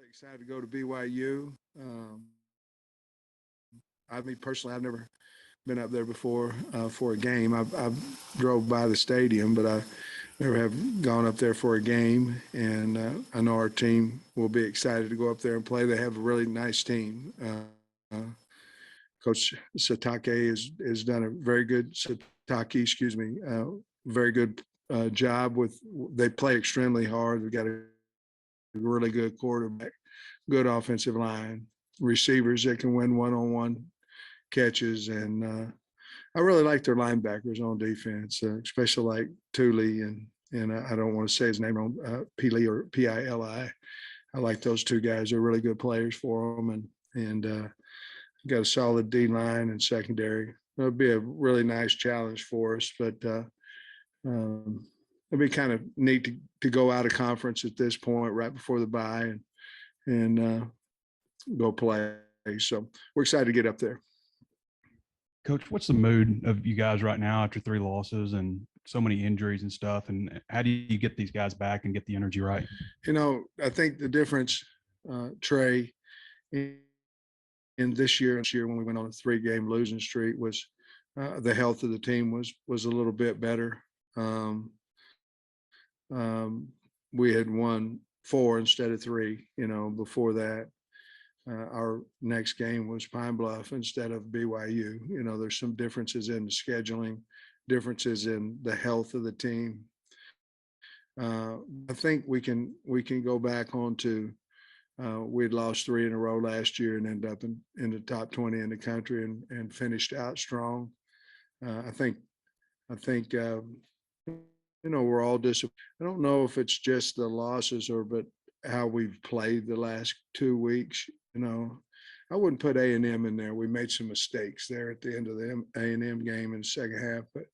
Excited to go to BYU. Me personally, I've never been up there before for a game. I've drove by the stadium, but I never have gone up there for a game. And I know our team will be excited to go up there and play. They have a really nice team. Coach Satake has done a very good very good job with. They play extremely hard. They've got a really good quarterback, good offensive line, receivers that can win one-on-one catches, and I really like their linebackers on defense, especially like Thule and I don't want to say his name wrong, Pili or Pili. I like those two guys. They're really good players for them, and got a solid D line and secondary. It'll be a really nice challenge for us, but it'll be kind of neat to go out of conference at this point, right before the bye, and go play. So we're excited to get up there. Coach, what's the mood of you guys right now after 3 losses and so many injuries and stuff? And how do you get these guys back and get the energy right? I think the difference, Trey, in this year when we went on a 3-game losing streak was the health of the team was a little bit better. We had won 4 instead of 3, before that. Our next game was Pine Bluff instead of BYU. There's some differences in the scheduling, differences in the health of the team. I think we can go back onto we'd lost 3 in a row last year and ended up in the top 20 in the country and finished out strong. I think we're all disappointed. I don't know if it's just the losses but how we've played the last 2 weeks. I wouldn't put A&M in there. We made some mistakes there at the end of the A&M game in the second half, but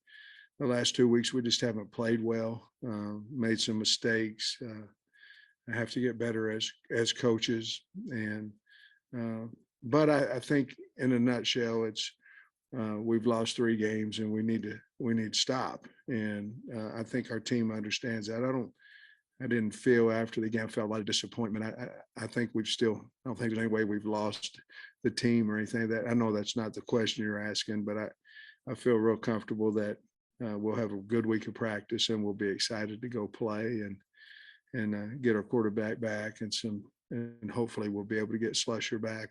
the last 2 weeks we just haven't played well. Made some mistakes. I have to get better as coaches, but I think in a nutshell, it's we've lost 3 games and we need to stop. And I think our team understands that. I didn't feel after the game, I felt a lot of disappointment. I think I don't think there's any way we've lost the team or anything like that. I know that's not the question you're asking, but I feel real comfortable that we'll have a good week of practice and we'll be excited to go play and get our quarterback back and hopefully we'll be able to get Slusher back.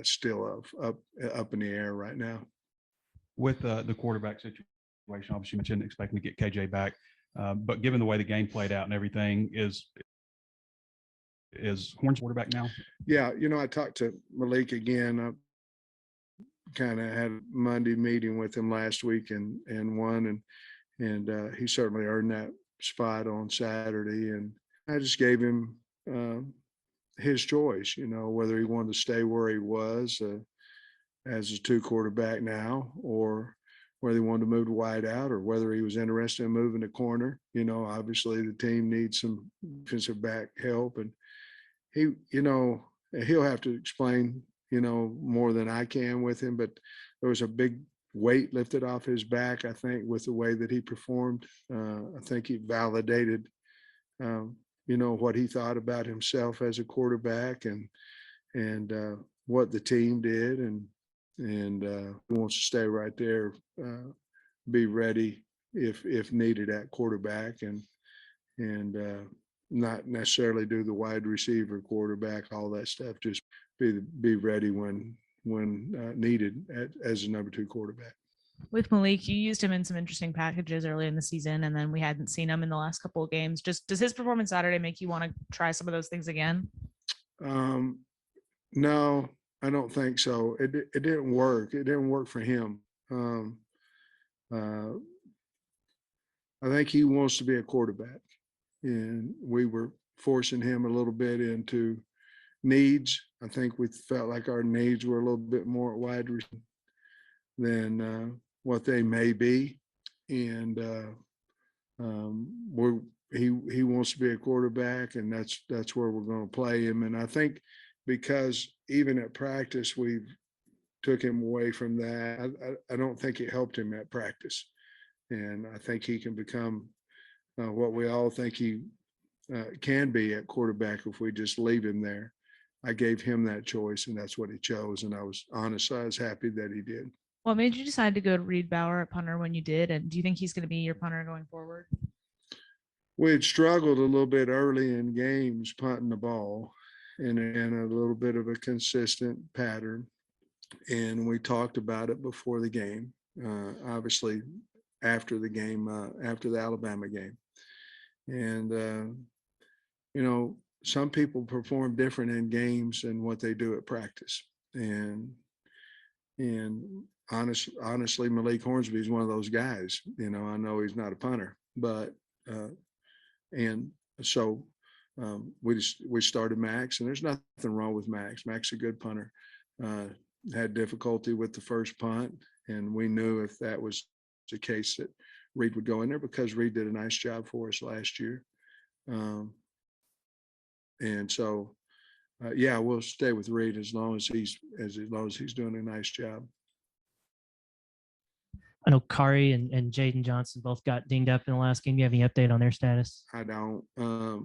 Still up in the air right now. With the quarterback situation, obviously you mentioned expecting to get KJ back. But given the way the game played out and everything, is Horns quarterback now? Yeah, I talked to Malik again. I kind of had a Monday meeting with him last week and won, and he certainly earned that spot on Saturday. And I just gave him his choice, whether he wanted to stay where he was as a 2 quarterback now, or whether he wanted to move to wide out, or whether he was interested in moving to corner. Obviously the team needs some defensive back help, and he'll have to explain, more than I can with him, but there was a big weight lifted off his back, I think, with the way that he performed. I think he validated, what he thought about himself as a quarterback and what the team did, and wants to stay right there, be ready if needed at quarterback, and not necessarily do the wide receiver, quarterback, all that stuff. Just be ready when needed as a number 2 quarterback. With Malik, you used him in some interesting packages early in the season, and then we hadn't seen him in the last couple of games. Just does his performance Saturday make you want to try some of those things again? No, I don't think so. It didn't work. It didn't work for him. I think he wants to be a quarterback, and we were forcing him a little bit into needs. I think we felt like our needs were a little bit more wide receiver than what they may be, and he wants to be a quarterback, and that's where we're going to play him. And I think because even at practice we took him away from that, I don't think it helped him at practice, and I think he can become what we all think he can be at quarterback if we just leave him there. I gave him that choice, and that's what he chose. And I was happy that he did. What made you decide to go to Reed Bauer at punter when you did? And do you think he's going to be your punter going forward? We had struggled a little bit early in games punting the ball in a little bit of a consistent pattern. And we talked about it before the game, obviously after the game, after the Alabama game. And, some people perform different in games than what they do at practice. And honestly, Malik Hornsby is one of those guys. I know he's not a punter, but and so we started Max, and there's nothing wrong with Max. Max is a good punter. Had difficulty with the first punt, and we knew if that was the case that Reed would go in there because Reed did a nice job for us last year. And so, we'll stay with Reed as long as he's doing a nice job. I know Kari and Jaden Johnson both got dinged up in the last game. Do you have any update on their status? I don't. I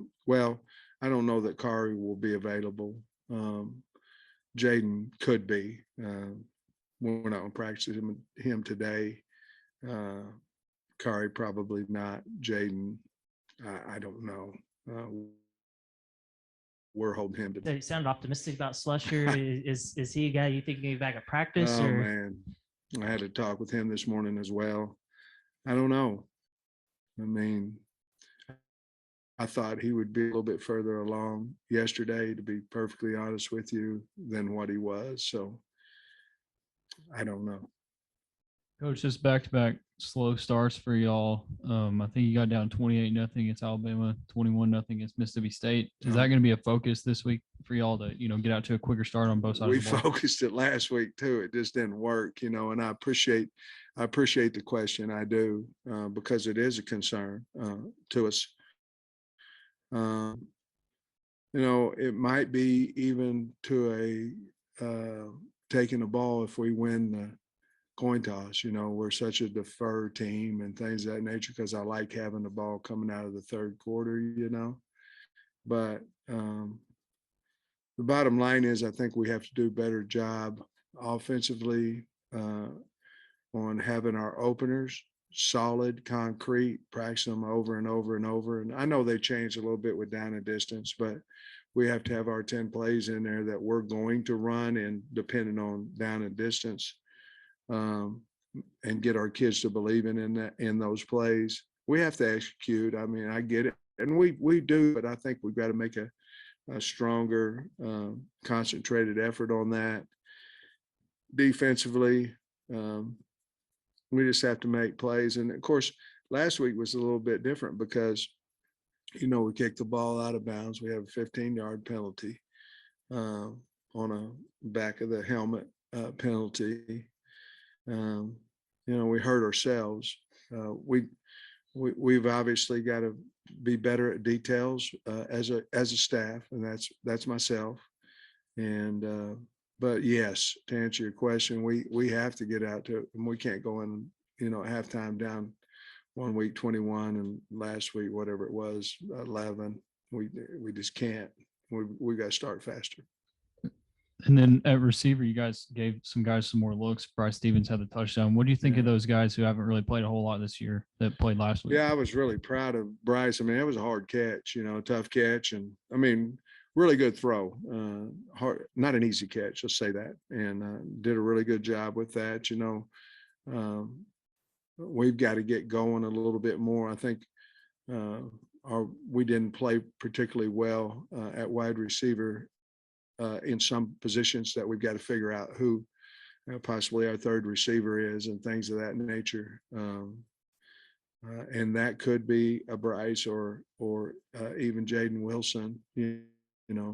don't know that Kari will be available. Jaden could be. We're not going to practice him today. Kari probably not. Jaden, I don't know. We're holding him to. You sound optimistic about Slusher. Is he a guy you think he'll be back at practice? Oh, man. I had to talk with him this morning as well. I don't know. I mean, I thought he would be a little bit further along yesterday, to be perfectly honest with you, than what he was. So I don't know. Coach, just back-to-back slow starts for y'all. I think you got down 28-0 against Alabama, 21-0 against Mississippi State. Is that going to be a focus this week for y'all to, get out to a quicker start on both sides? We of the ball? focused it last week too. It just didn't work, and I appreciate the question. I do, because it is a concern to us. It might be even to a taking the ball if we win the coin toss. We're such a deferred team and things of that nature, because I like having the ball coming out of the third quarter, but the bottom line is I think we have to do a better job offensively on having our openers solid, concrete, practice them over and over and over. And I know they changed a little bit with down and distance, but we have to have our 10 plays in there that we're going to run, and depending on down and distance, and get our kids to believe in those plays. We have to execute. I mean, I get it, and we do, but I think we've got to make a stronger, concentrated effort on that. Defensively, we just have to make plays. And of course, last week was a little bit different because, we kicked the ball out of bounds. We have a 15-yard penalty on a back of the helmet penalty. We hurt ourselves. We've obviously got to be better at details as a staff, and that's myself. And but yes, to answer your question, we have to get out to it, and we can't go in, halftime down 1 week 21 and last week whatever it was 11. We just can't. We got to start faster. And then at receiver, you guys gave some guys some more looks. Bryce Stevens had the touchdown. What do you think of those guys who haven't really played a whole lot this year that played last week? Yeah, I was really proud of Bryce. I mean, it was a hard catch, tough catch. And I mean, really good throw. Hard, not an easy catch, let's say that. And did a really good job with that. We've got to get going a little bit more. I think we didn't play particularly well at wide receiver in some positions that we've got to figure out who possibly our third receiver is and things of that nature. And that could be a Bryce or even Jaden Wilson,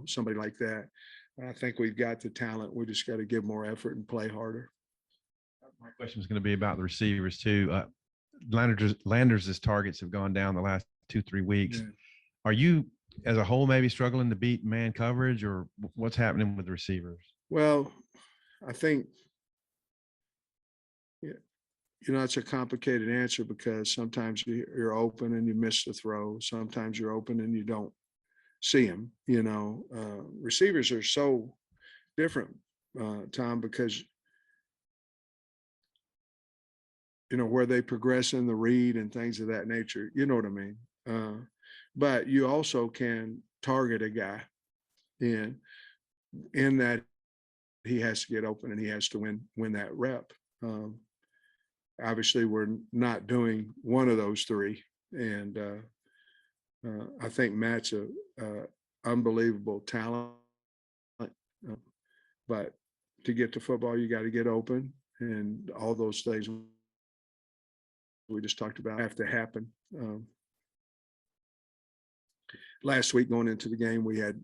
somebody like that. I think we've got the talent. We just got to give more effort and play harder. My question was going to be about the receivers too. Landers' targets have gone down the last 2-3 weeks. Yeah. Are you, as a whole, maybe struggling to beat man coverage, or what's happening with the receivers? Well, I think, it's a complicated answer because sometimes you're open and you miss the throw. Sometimes you're open and you don't see him. Receivers are so different, Tom, because where they progress in the read and things of that nature. You know what I mean? But you also can target a guy in that he has to get open and he has to win that rep. Obviously, we're not doing one of those three, and I think Matt's a unbelievable talent. But to get to football, you got to get open, and all those things we just talked about have to happen. Last week going into the game, we had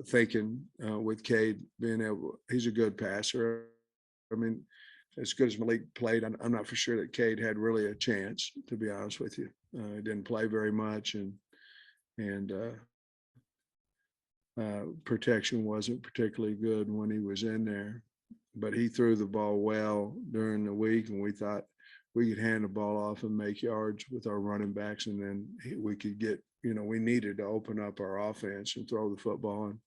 thinking with Cade being able, he's a good passer. I mean, as good as Malik played, I'm not for sure that Cade had really a chance, to be honest with you. He didn't play very much, and protection wasn't particularly good when he was in there. But he threw the ball well during the week, and we thought we could hand the ball off and make yards with our running backs, and then we could get, we needed to open up our offense and throw the football. And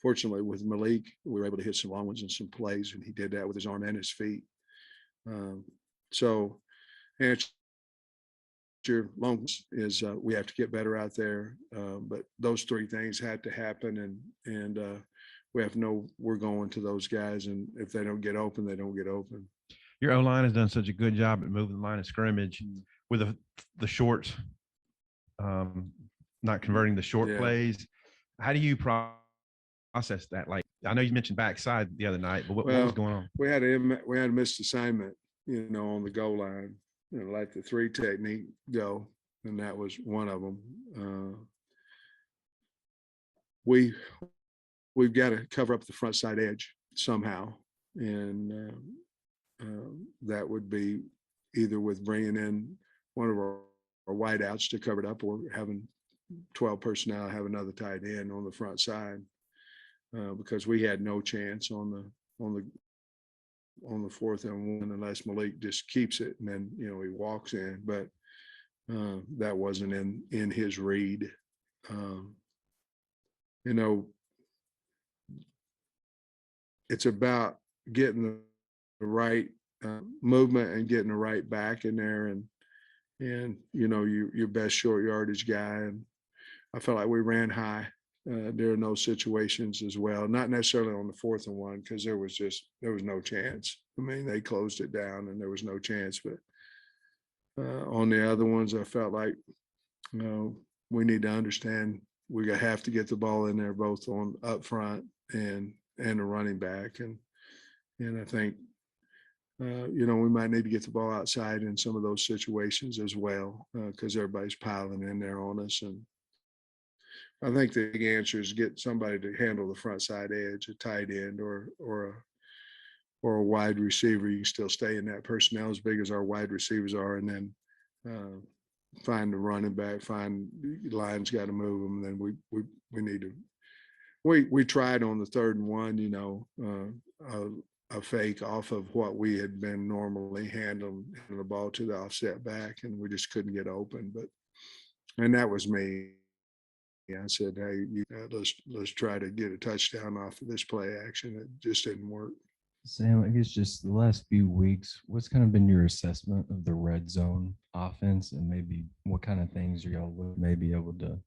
fortunately, with Malik, we were able to hit some long ones and some plays, and he did that with his arm and his feet. So, answer your long is we have to get better out there. But those three things had to happen, and we have to know we're going to those guys, and if they don't get open, they don't get open. Your O-line has done such a good job at moving the line of scrimmage with the short, not converting the short plays. How do you process that? Like, I know you mentioned backside the other night, but what was going on? We had a missed assignment, on the goal line, let the 3 technique go, and that was one of them. We've got to cover up the front side edge somehow, and that would be either with bringing in one of our wideouts to cover it up, or having 12 personnel have another tight end on the front side, because we had no chance on the 4th and 1 unless Malik just keeps it and then he walks in. But that wasn't in his read. It's about getting the right movement and getting the right back in there, and your best short yardage guy. And I felt like we ran high during those situations as well. Not necessarily on the 4th and 1, because there was no chance. I mean, they closed it down and there was no chance. But on the other ones, I felt like we need to understand we have to get the ball in there, both on up front and the running back. And I think we might need to get the ball outside in some of those situations as well, because everybody's piling in there on us. And I think the big answer is get somebody to handle the front side edge, a tight end or a wide receiver. You can still stay in that personnel as big as our wide receivers are, and then find the running back, find the line's got to move them. And then we need to. We tried on the 3rd and 1, a fake off of what we had been normally handling the ball to the offset back, and we just couldn't get open. And that was me. I said, hey, let's try to get a touchdown off of this play action. It just didn't work. Sam, I guess just the last few weeks, what's kind of been your assessment of the red zone offense, and maybe what kind of things y'all may be able to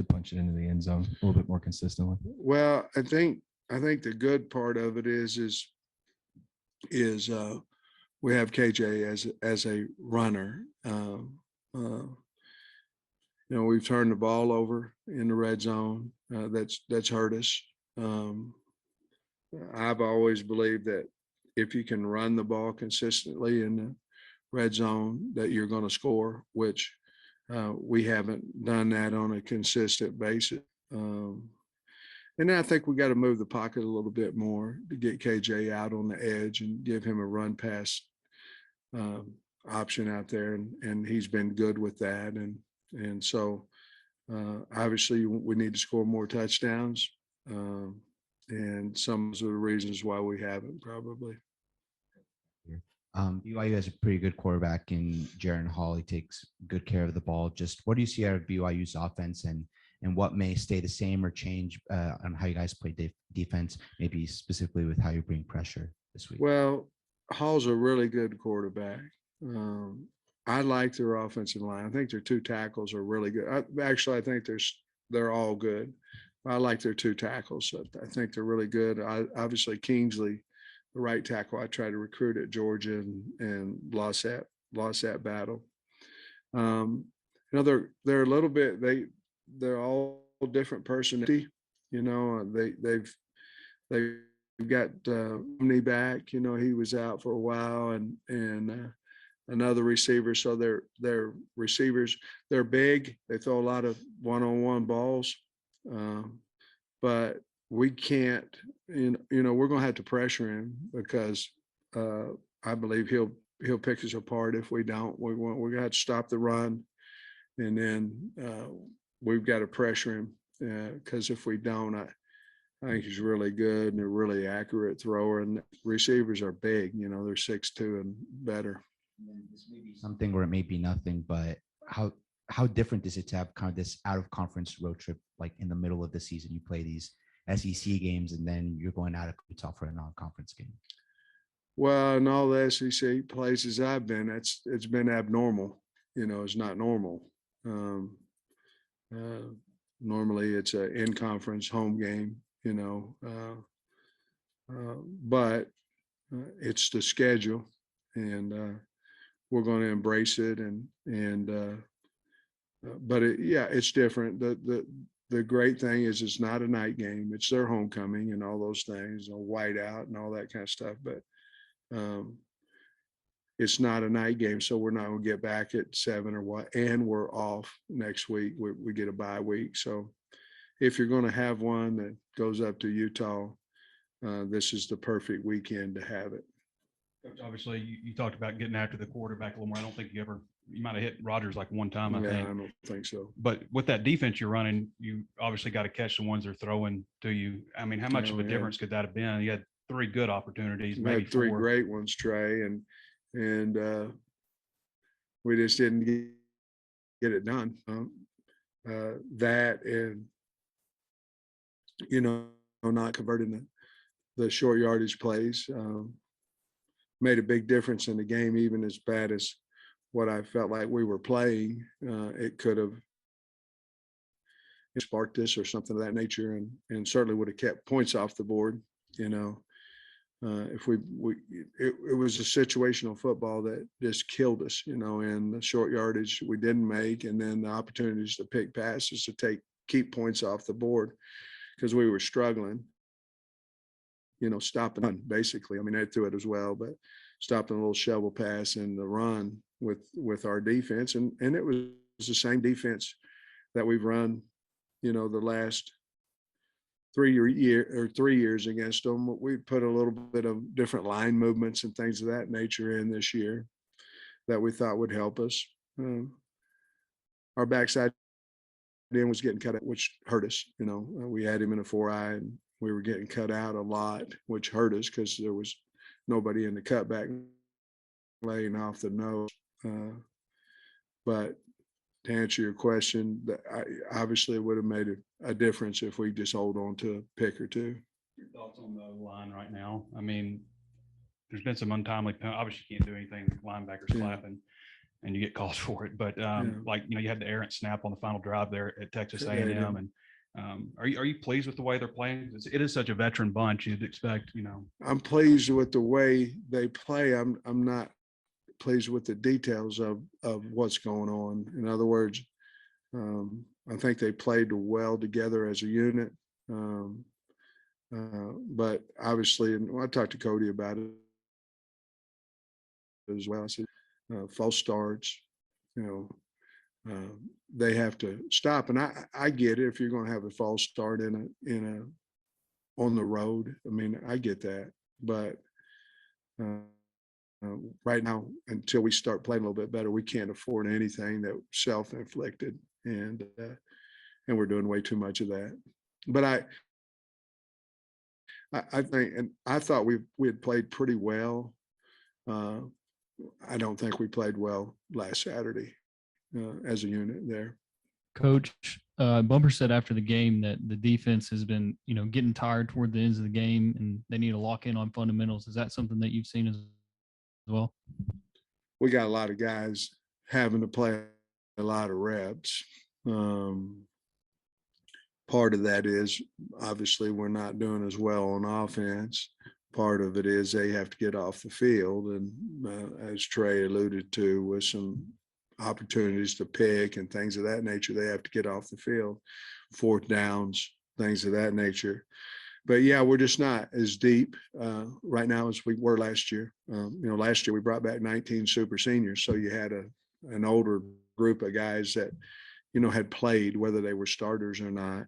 punch it into the end zone a little bit more consistently? Well, I think the good part of it is we have KJ as a runner. We've turned the ball over in the red zone. That's hurt us. I've always believed that if you can run the ball consistently in the red zone, that you're going to score, which we haven't done that on a consistent basis. And I think we got to move the pocket a little bit more to get KJ out on the edge and give him a run pass option out there. And he's been good with that. And so obviously we need to score more touchdowns. And some of the reasons why we haven't, probably. BYU has a pretty good quarterback in Jaron Hall. He takes good care of the ball. Just what do you see out of BYU's offense, and what may stay the same or change on how you guys play defense, maybe specifically with how you bring pressure this week? Well, Hall's a really good quarterback. I like their offensive line. I think their two tackles are really good. I think they're all good. I like their two tackles. I think they're really good. Obviously, Kingsley, the right tackle, I tried to recruit at Georgia and lost that battle. They're a little bit, they're all different personality. They've got Omni back. He was out for a while, and another receiver. So they're receivers. They're big. They throw a lot of one-on-one balls, but we can't. We're going to have to pressure him because I believe he'll pick us apart if we don't. We're going to have to stop the run, and then we've got to pressure him because if we don't, I think he's really good and a really accurate thrower. And receivers are big. They're 6'2" and better. This may be something where it may be nothing, but how different is it to have kind of this out of conference road trip, like in the middle of the season? You play these SEC games and then you're going out of Utah for a non-conference game. Well, in all the SEC places I've been, it's been abnormal. It's not normal. Normally it's an in-conference home game. But it's the schedule, and we're going to embrace it. But it's different. The great thing is it's not a night game. It's their homecoming and all those things, white out and all that kind of stuff. But it's not a night game, so we're not going to get back at 7 or what. And we're off next week. We get a bye week. So if you're going to have one that goes up to Utah, this is the perfect weekend to have it. Coach, obviously, you talked about getting after the quarterback a little more. I don't think you might have hit Rodgers like one time, I think. I don't think so. But with that defense you're running, you obviously got to catch the ones they're throwing to you. I mean, how much of a difference could that have been? You had 3 good opportunities, maybe had 3 4. great ones, Trey, and we just didn't get it done. That and not converting the short yardage plays made a big difference in the game. Even as bad as what I felt like we were playing, it could have sparked this or something of that nature, and certainly would have kept points off the board. If it was a situational football that just killed us, and the short yardage we didn't make, and then the opportunities to pick passes to keep points off the board because we were struggling. Stop and run, basically. I mean, they threw it as well, but stopping a little shovel pass and the run with our defense. And it was the same defense that we've run, the last 3 years against them. We put a little bit of different line movements and things of that nature in this year that we thought would help us. Our backside end was getting cut out, which hurt us. We had him in a 4-eye and we were getting cut out a lot, which hurt us because there was nobody in the cutback laying off the nose. But to answer your question, obviously it would have made a difference if we just hold on to a pick or two. Your thoughts on the line right now? I mean, there's been some untimely penalties. Obviously, you can't do anything with linebackers slapping, and you get calls for it. But you had the errant snap on the final drive there at Texas A&M, and are you pleased with the way they're playing? It is such a veteran bunch. You'd expect, I'm pleased with the way they play. I'm not pleased with the details of what's going on. In other words, I think they played well together as a unit. But obviously, and I talked to Cody about it as well. I said, false starts, they have to stop. And I get it if you're going to have a false start on the road. I mean, I get that, but right now, until we start playing a little bit better, we can't afford anything that self-inflicted, and we're doing way too much of that. But I think, and I thought we had played pretty well I don't think we played well last Saturday as a unit there. Coach, Bumper said after the game that the defense has been, getting tired toward the ends of the game and they need to lock in on fundamentals. Is that something that you've seen as well? We got a lot of guys having to play a lot of reps. Part of that is obviously we're not doing as well on offense. Part of it is they have to get off the field. And as Trey alluded to, with some opportunities to pick and things of that nature, they have to get off the field, fourth downs, things of that nature. But yeah, we're just not as deep right now as we were last year. Last year we brought back 19 super seniors. So you had an older group of guys that, had played, whether they were starters or not.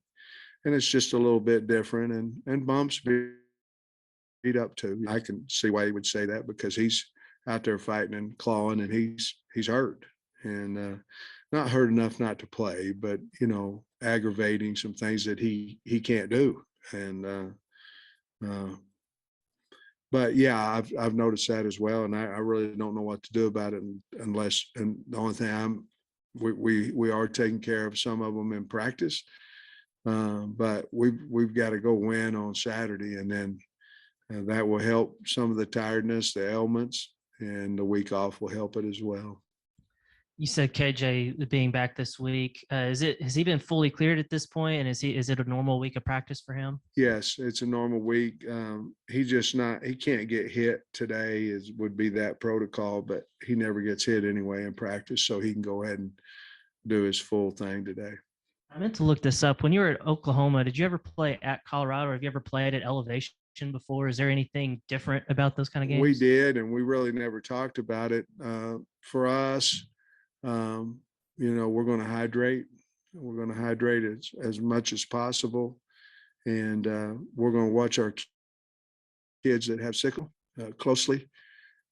And it's just a little bit different, and Bumps beat up too. I can see why he would say that, because he's out there fighting and clawing, and he's hurt, and not hurt enough not to play, but aggravating some things that he can't do. And but yeah, I've noticed that as well, and I really don't know what to do about it unless, and the only thing we are taking care of some of them in practice, but we've got to go win on Saturday, and then that will help some of the tiredness, the ailments, and the week off will help it as well. You said KJ being back this week. Has he been fully cleared at this point? And is it a normal week of practice for him? Yes, it's a normal week. He can't get hit today would be that protocol, but he never gets hit anyway in practice. So he can go ahead and do his full thing today. I meant to look this up. When you were at Oklahoma, did you ever play at Colorado, or have you ever played at elevation before? Is there anything different about those kind of games? We did, and we really never talked about it. For us, we're going to hydrate. We're going to hydrate as much as possible. And we're going to watch our kids that have sickle closely.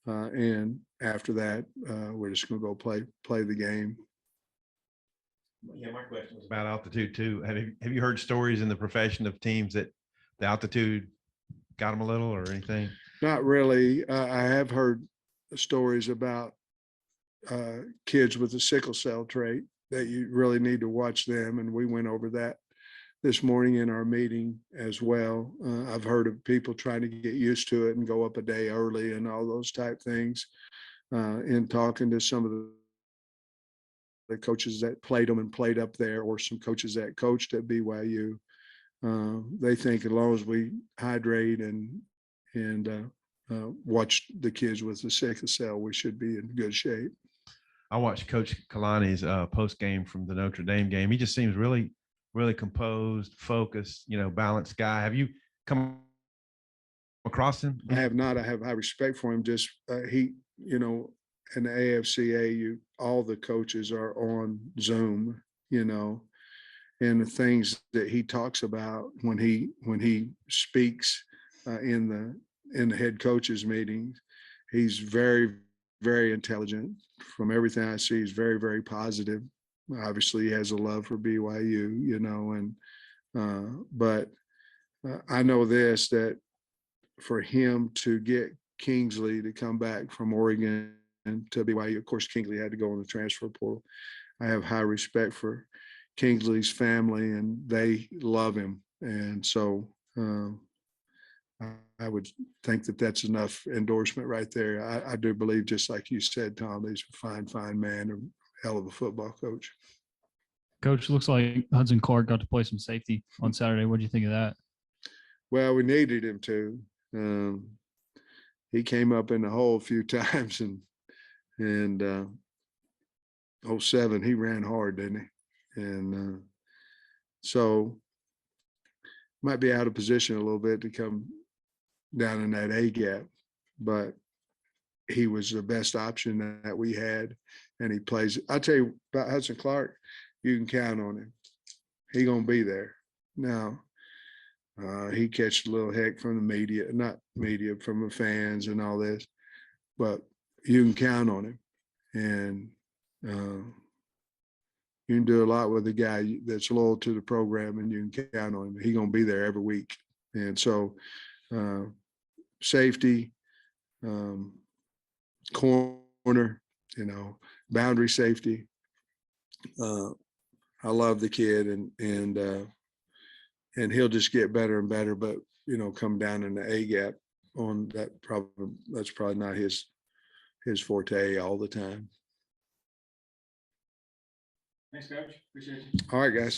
And after that, we're just going to go play the game. Yeah, my question was about altitude too. Have you heard stories in the profession of teams that the altitude got them a little or anything? Not really. I have heard stories about kids with the sickle cell trait that you really need to watch them. And we went over that this morning in our meeting as well. I've heard of people trying to get used to it and go up a day early and all those type things. In talking to some of the coaches that played them and played up there, or some coaches that coached at BYU, they think as long as we hydrate and watch the kids with the sickle cell, we should be in good shape. I watched Coach Kalani's post game from the Notre Dame game. He just seems really, really composed, focused, balanced guy. Have you come across him? I have not. I have high respect for him. Just he, in the AFCA, all the coaches are on Zoom, and the things that he talks about when he speaks in the head coaches meetings, he's very, very intelligent. From everything I see, he's very, very positive. Obviously, he has a love for BYU, but I know this, that for him to get Kingsley to come back from Oregon to BYU, of course, Kingsley had to go in the transfer portal. I have high respect for Kingsley's family, and they love him. And so I would think that that's enough endorsement right there. I do believe, just like you said, Tom, he's a fine man, a hell of a football coach. Coach, looks like Hudson Clark got to play some safety on Saturday. What do you think of that? Well, we needed him to. He came up in the hole a few times, and 07, he ran hard, didn't he? And so might be out of position a little bit to come down in that A gap, but he was the best option that we had, and he plays. I'll tell you about Hudson Clark, you can count on him. He gonna be there. Now, he catches a little heck from the media, not media, from the fans and all this, but you can count on him, and you can do a lot with a guy that's loyal to the program, and you can count on him. He's gonna be there every week. And so safety, corner, corner, you know, boundary safety. I love the kid, and he'll just get better and better. But you know, come down in the A gap on that, that's probably not his forte all the time. Thanks, Coach. Appreciate you. All right, guys.